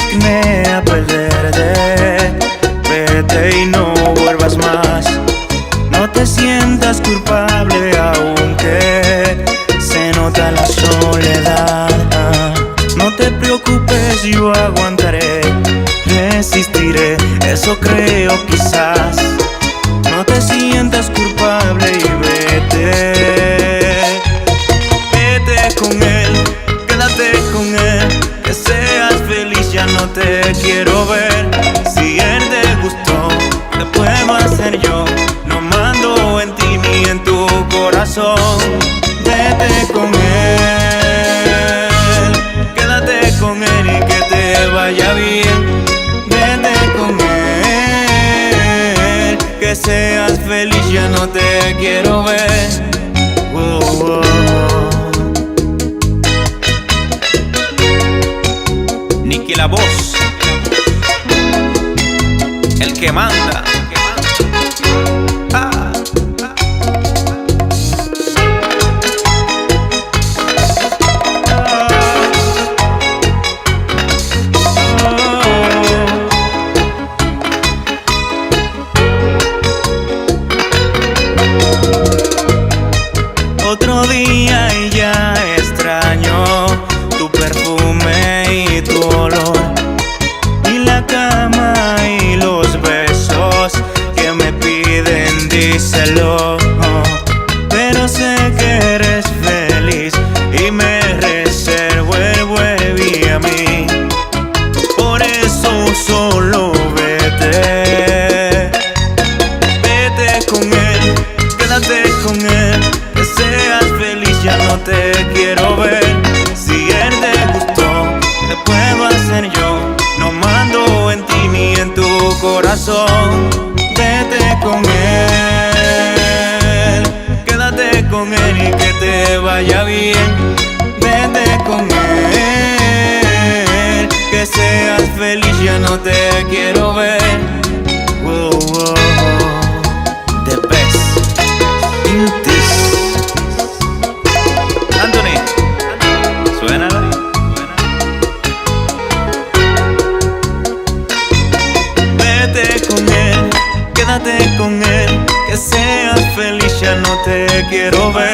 resigné a perderte. Vete y no vuelvas más. No te sientas culpable aunque se nota la soledad. No te preocupes, yo aguantaré, resistiré, eso creo quizás. No te sientas culpable y vete. Vete con él, quédate con él, que seas feliz, ya no te quiero ver. Si él te gustó, ¿qué puedo hacer yo? No mando en ti ni en tu corazón. Vete con él, quédate con él y que te vaya bien. Vete con él, que seas feliz, ya no te quiero ver. Nicky la voz, el que manda. Otro día y ya extraño tu perfume y tu olor, y la cama y los besos que me piden, díselo. Pero sé que eres feliz y me reservo el vuelve a mí. Por eso solo vete. Vete con él, quédate con él, que seas feliz, ya no te quiero ver. Si él te gustó, ¿qué puedo hacer yo? No mando en ti ni en tu corazón. Vete con él, quédate con él y que te vaya bien. Vete con él, que seas feliz, ya no te quiero ver. The best Intis. Anthony, suénala. Vete con él, quédate con él, que seas feliz, ya no te quiero ver.